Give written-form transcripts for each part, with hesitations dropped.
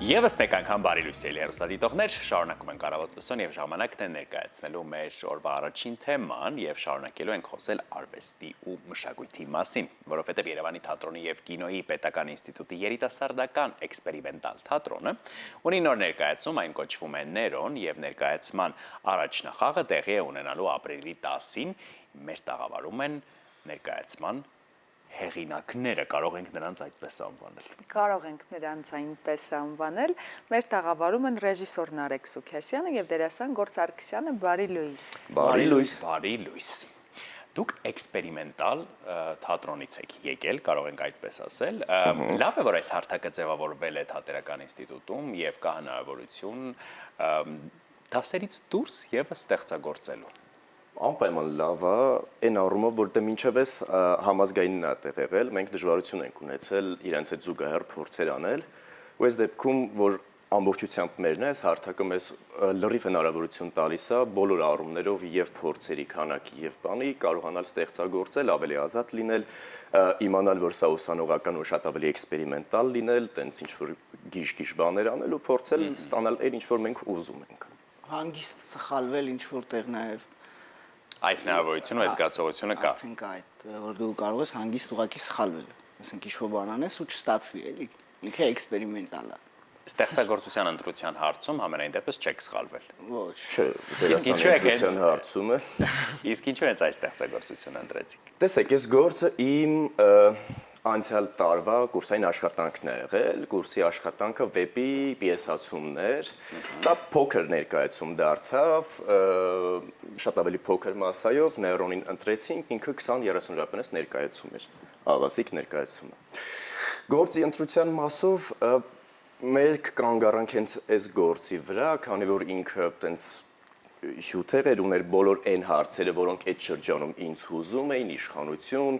Եվս մեկ անգամ բարի լույս ելի հեռուստադիտողներ, շարունակում ենք Առավոտ լուսոն եւ ժամանակն է ներկայացնելու մեր օրվա առաջին թեման եւ շարունակելու ենք խոսել արվեստի ու մշակույթի մասին, որովհետեւ Երևանի թատրոնի եւ կինոյի պետական ինստիտուտի երիտասարդական էքսպերիմենտալ թատրոնը ունի նոր ներկայացում, այն կոչվում է Ներոն եւ ներկայացման առաջնախաղը տեղի է ունենալու ապրիլի 10-ին, մեր տաղավարում են ներկայացման հեղինակները, կարող ենք նրանց այդպես անվանել։ Կարող ենք նրանց այնպես անվանել։ Մեր տաղավարում են ռեժիսոր Նարեկ Սուքեսյանը եւ դերասան Գործ Սարգսյանը, բարի լույս։ Բարի լույս, բարի լույս։ Դուք էքսպերիմենտալ թատրոնից եք եկել, կարող ենք այդպես ասել։ Լավ է, որ այս հարթակը ձևավորվել է Թատերական ինստիտուտում եւ կա հնարավորություն դասերից դուրս եւս ստեղծագործելու։ Անպայման լավ է, այն առումով, որտեղ մինչև էս համազգայինն է տեղ եղել, մենք դժվարություն ենք ունեցել իրենց այդ զուգահեռ փորձեր անել, ու այս դեպքում, որ ամբողջությամբ մերն է, այս հարթակը մեզ լրիվ հնարավորություն տալիս է բոլոր առումներով եւ փորձերի քանակի եւ բանի կարողանալ ստեղծագործել, ավելի ազատ լինել, իմանալ, որ սա ուսանողական ու շատ ավելի էքսպերիմենտալ լինել, տենց ինչ-որ գիժ-գիժ բաներ անել ու փորձել ստանալ այն, ինչ որ մենք ուզում ենք։ Հանգիստ սխալվել ինչ-որտեղ նաեւ Այդ հնարավորությունը ու այդ զգացողությունը կա։ Արդեն կա այդ, որ դու կարող ես հանգիստ ուղղակի սխալվել։ Ասենք ինչ-որ բան անես ու չստացվի, էլի։ Ինքը էքսպերիմենտալ է։ Ստեղծագործության ընտրության հարցում համենայն դեպս չեք սխալվել։ Ոչ։ Չէ, Իսկ ինչու եք հենց հարցում է։ Իսկ ինչու հենց այս ստեղծագործությունը ընտրեցիք։ Տեսեք, այս գործը իմ անցյալ տարվա կուրսային աշխատանքն է եղել, կուրսի աշխատանքը վեպի պիեսացումն էր, սա փոքր ներկայացում դարձավ, շատ ավելի փոքր մասայով, Ներոնին ընտրեցինք, ինքը 20-30 րոպեից ներկայացում էր, ավազիկ ներկայացումը։ Գործի ընտրության մասով մենք կանգ առանք հենց այս գործի վրա, քանի որ ինքը տենց հյութեր էր ուներ բոլոր այն հարցերը, որոնք այդ շրջանում ինձ հուզում էին, իշխանություն,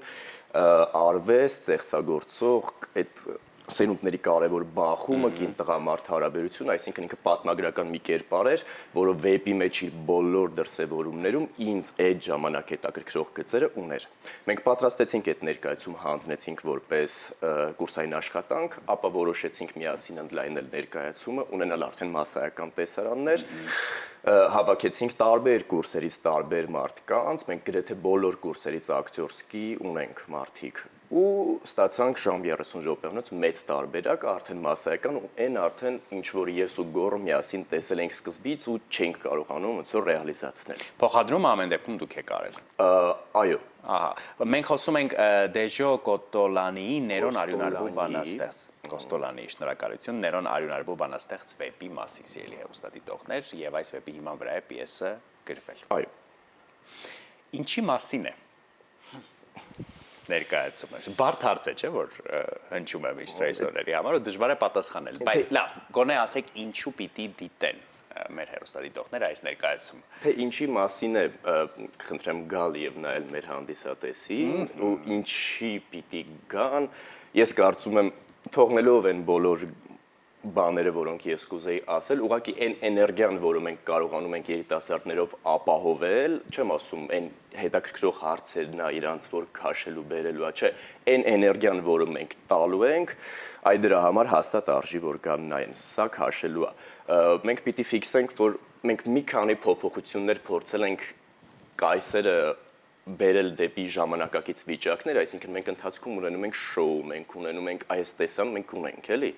արվեստ, ստեղծագործող, այդ սերունդների կարևոր բախումը, կին-տղամարդ հարաբերություն, այսինքն ինքը պատմագրական մի կերպար էր, որը վեպի մեջ իր բոլոր դրսևորումներում ինձ այդ ժամանակ հետաքրքրող գծերը ուներ։ Մենք պատրաստեցինք այդ ներկայացում, հանձնեցինք որպես կուրսային աշխատանք, ապա որոշեցինք միասին ընդլայնել ներկայացումը, ունենալ արդեն մասսայական տեսարաններ, հավաքեցինք տարբեր կուրսերից տարբեր մարդկանց, մենք գրեթե բոլոր կուրսերից ակտյորսկի ունենք մարդիկ ու ստացանք ժամ 30 րոպեանոց մեծ տարբերակ, արդեն մասսայական ու այն արդեն ինչ որ ես ու Գոռը միասին տեսել ենք սկզբից ու չենք կարողանում ոնց որ ռեալիզացնել։ Փոխադրումը ամեն դեպքում դուք եք արել։ Այո։ Ահա, մենք խոսում ենք Դեժո Կոտոլանիի Ներոն արյունարբու բանաստեղծ Կոստոլանիի շնորհակալություն Ներոն արյունարբու բանաստեղծ վեպի մասին սիրելի հեռուստադիտողներ եւ այս վեպի հիման վրա է պիեսը գրվել։ Այո։ Ինչի մասին է ներկայացումը։ Բարդ հարց է, չէ՞ որ հնչում է միշտ ռեժիսորների համար ու դժվար է պատասխանել, բայց լավ, գոնե ասեք ինչու պիտի դիտեն մեր հեռուստադիտողները այս ներկայացումը։ Թե ինչի մասին է, խնդրեմ գալ եւ նայել մեր հանդիսատեսին ու ինչի պիտի գան, ես կարծում եմ թողնելով են բոլոր բաները, որոնք ես կուզեի ասել, ուղղակի այն էներգիան, որը մենք կարողանում ենք երիտասարդներով ապահովել, չեմ ասում այն հետաքրքրող հարցերն է իրանց որ քաշելու բերելու է, չէ, այն էներգիան, որը մենք տալու ենք, այ դրա համար հաստատ արժի որ կան նայեն, սա քաշելու է։ Մենք պիտի ֆիքսենք, որ մենք մի քանի փոփոխություններ փորձել ենք կայսերը բերել դեպի ժամանակակից վիճակներ, այսինքն մենք ընթացքում ունենում ենք շոու, մենք ունենում ենք այս տեսան, մենք ունենք, էլի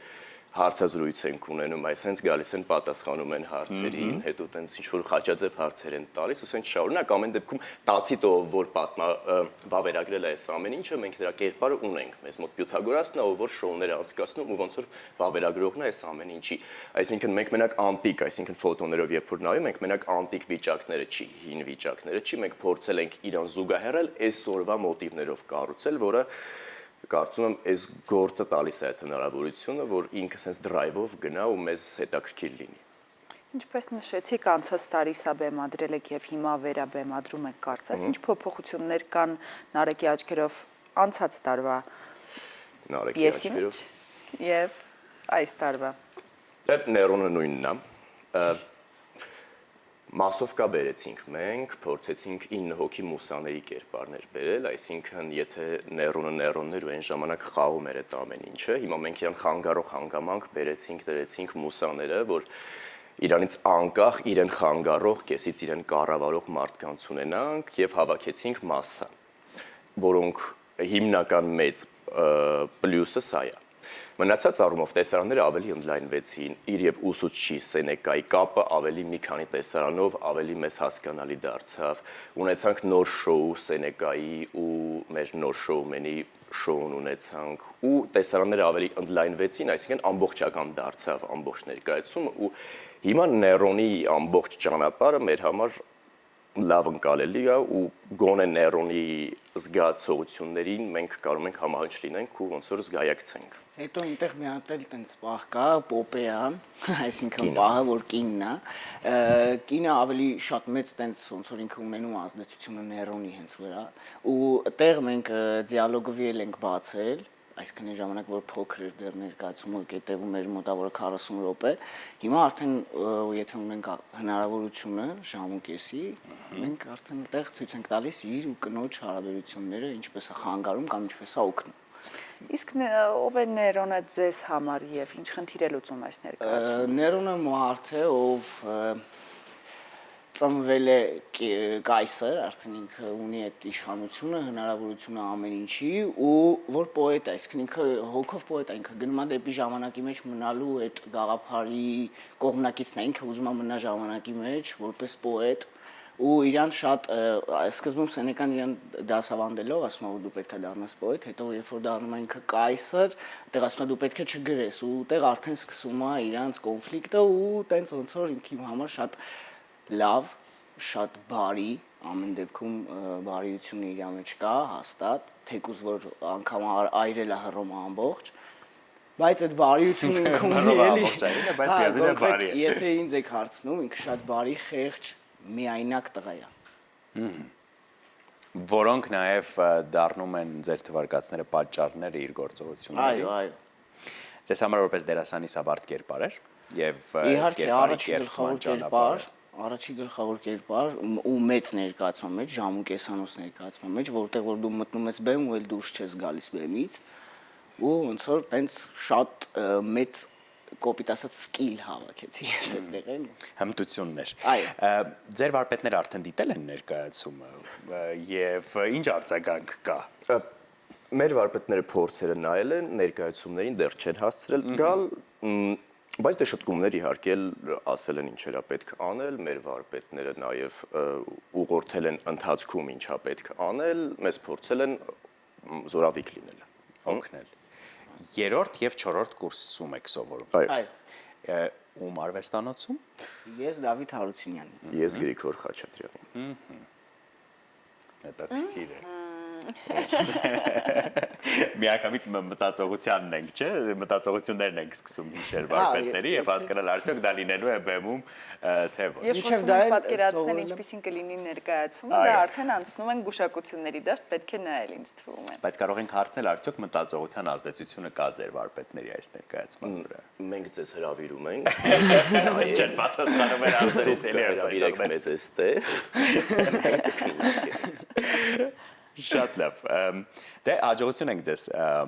հարցազրույց ենք ունենում, այս հենց գալիս են պատասխանում են հարցերին, հետո տենց ինչ-որ խաչաձև հարցեր են տալիս, ու սենց շարունակ ամեն դեպքում տացիտը, որ վավերագրել է այս ամեն ինչը, մենք դրա կերպարը ունենք, մեզ մոտ Պյութագորասն է, որ շոուներ է անցկացնում ու ոնց որ վավերագրողն է այս ամեն ինչի, այսինքն մենք մենակ անտիկ, այսինքն ֆոտոներով երբ որ նայում ենք, մենակ անտիկ վիճակները չի, հին վիճակները չի, մենք փորձել ենք իրան զուգահեռել այսօրվա մոտիվներով կառուցել, որը կարծում եմ այս գործը տալիս է այդ հնարավորությունը, որ ինքը sense drive-ով գնա ու մեզ հետաքրքիր լինի։ Ինչպես նշեցիք, անցած տարի սա բեմադրել եք եւ հիմա վերաբեմադրում եք կարծես, ինչ փոփոխություններ կան Նարեկի աչքերով անցած տարվա պիեսին եւ այս տարվա։ Այդ Ներոնը նույնն է։ Մասովկա բերեցինք մենք, փորձեցինք 9 հոգի մուսաների կերպարներ բերել, այսինքն եթե նեյրոններ ու այն ժամանակ խաղում էր այդ ամեն ինչը, հիմա մենք իրան խանգարող հանգամանք բերեցինք, դրեցինք մուսաները, որ իրանից անկախ իրեն խանգարող, կեսից իրեն կառավարող մարդկանց ունենանք եւ հավաքեցինք մասսա, որոնք հիմնական մեծ պլյուսը սա է։ Մնացած առումով տեսարանները ավելի ընդլայնվեցին, իր եւ ուսուցչի Սենեկայի կապը ավելի մի քանի տեսարանով ավելի մեծ հասկանալի դարձավ։ Ունեցանք նոր շոու Սենեկայի ու մեր նոր շոումենի շոուն ունեցանք ու տեսարանները ավելի ընդլայնվեցին, այսինքն ամբողջական դարձավ ամբողջ ներկայացումը ու հիմա Նեյրոնի ամբողջ ճանապարհը մեր համար լավ ընկալելի է ու գոնե Նեյրոնի զգացողություններին մենք կարող ենք համահունչ լինենք ու ոնց որ զգայակցենք։ Հետո այնտեղ մի հատ էլ տենց պահ կա, Պոպեան, այսինքն պահը, որ կինն է, կինը ավելի շատ մեծ տենց ոնց որ ինքը ունենում ազդեցությունը Նեյրոնի հենց վրա, ու այդտեղ մենք դիալոգովի ենք բացել, այսինքն այն ժամանակ որ փոքր էր դեռ ներկայացումը կետևում էր մոտավորը 40 րոպե, հիմա արդեն եթե ունենք հնարավորությունը ժամուկեսի, մենք արդեն այդտեղ ցույց ենք տալիս իր ու կնոջ հարաբերությունները, ինչպես է խանգարում կամ ինչպես է օգնում։ Իսկ ով է Նեյրոնը ձեզ համար եւ ինչ խնդիր է լուծում այս ներկայացումը։ Նեյրոնը մարդ է, ով ծնվել է կայսր, արդեն ինքը ունի այդ իշխանությունը, հնարավորությունը ամեն ինչի ու որ պոետ է, այսինքն ինքը հոգով պոետ է, ինքը գնում է դեպի ժամանակի մեջ մնալու այդ գաղափարի կողմնակիցն է, ինքը ուզում է մնա ժամանակի մեջ որպես պոետ ու իրան շատ սկզբում Սենեկան իրան դասավանդելով ասում է որ դու պետք է դառնաս պոետ, հետո երբ որ դառնում է ինքը կայսր, այդտեղ ասում է դու պետք է չգրես ու այդտեղ արդեն սկսում է իրանց կոնֆլիկտը ու տենց ոնց որ ինքի համար շատ լավ, շատ բարի, ամեն դեպքում բարիությունը իր մեջ կա, հաստատ, թեկուզ որ անգամ այրել է հռոմը ամբողջ, բայց այդ բարիությունը ինքում էլի, բայց գերդին է բարի է։ Եթե ինձ եք հարցնում, ինքը շատ բարի, խեղճ, միայնակ տղա է։ Որոնք նաև դառնում են ձեր թվարկածները պատճառները իր գործողությունների։ Այո, այո։ Ձեզ համար որպես դերասանի սա բարդ կերպար էր եւ Իհարկե առաջի գլխավոր կերպար, առաջի գլխավոր կերպար ու մեծ ներկայացման մեջ, ժամուկեսանոց ներկայացման մեջ, որտեղ որ դու մտնում ես բեմ ու էլ դուրս չես գալիս բեմից ու ոնց որ տենց շատ մեծ կոպիտ ասած սկիլ հավաքեցի ես այդտեղ եմ։ Հմտություններ։ Այո։ Ձեր վարպետները արդեն դիտել են ներկայացումը եւ ինչ արձագանք կա։ Մեր վարպետները փորձերը նայել են, ներկայացումներին դեռ չեն հասցրել գալ, բայց դե շտկումներ իհարկե ասել են ինչերա պետք անել, մեր վարպետները նաև ուղղորդել են ընթացքում ինչա պետք անել, մեզ փորձել են զորավիք լինել, օգնել։ Երրորդ եւ չորրորդ կուրսում եք սովորում։ Այո։ Ում արվեստանոցում։ Ես Դավիթ Հարությունյանին։ Ես Գրիգոր Խաչատրյանին։ Հետաքրքիր է։ Միանգամից մտածողությանն ենք, չէ՞, մտածողություններն ենք սկսում հիշել վարպետների եւ հասկանալ արդյոք դա լինելու է բեմում թե ոչ։ Երբ Մինչև ուզում դա եք էլ պատկերացնել սովորել եմ։ ինչպեսին կլինի ներկայացումը, դա արդեն անցնում են գուշակությունների դաշտ, պետք է նայել ինձ թվում է։ Բայց կարող ենք հարցնել արդյոք մտածողության ազդեցությունը կա ձեր վարպետների այս ներկայացման վրա։ Մենք ձեզ հրավիրում ենք։ Չեն պատասխանում են արդեն Հրավիրեք մեզ էստեղ։ Շատ լավ։ Դե հաջողություն ենք ձեզ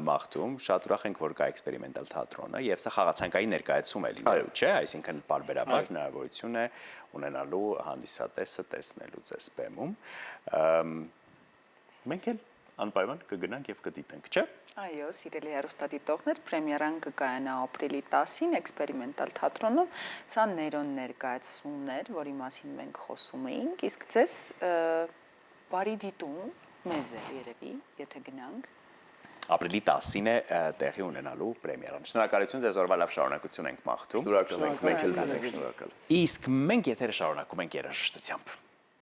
մաղթում, շատ ուրախ ենք, որ կա էքսպերիմենտալ թատրոնը եւ սա խաղացանկային ներկայացում է լինելու, չէ՞, այսինքն բարբերաբար հնարավորություն է ունենալու հանդիսատեսը տեսնելու ձեզ բեմում։ Մենք էլ անպայման կգնանք եւ կդիտենք, չէ՞։ Այո, սիրելի հեռուստադիտողներ, պրեմիերան կկայանա ապրիլի 10-ին էքսպերիմենտալ թատրոնում։ Սա Նեյրոն ներկայացումն էր, որի մասին մենք խոսում էինք, իսկ ձեզ բարի դիտում մեզ է երևի, եթե գնանք։ Ապրիլի 10-ին է տեղի ունենալու պրեմիերան։ Շնորհակալություն ձեզ, օրվա լավ շարունակություն ենք մաղթում։ Շնորհակալ ենք, մենք էլ ձեզ շնորհակալ։ Իսկ մենք եթերը շարունակում ենք երաժշտությամբ։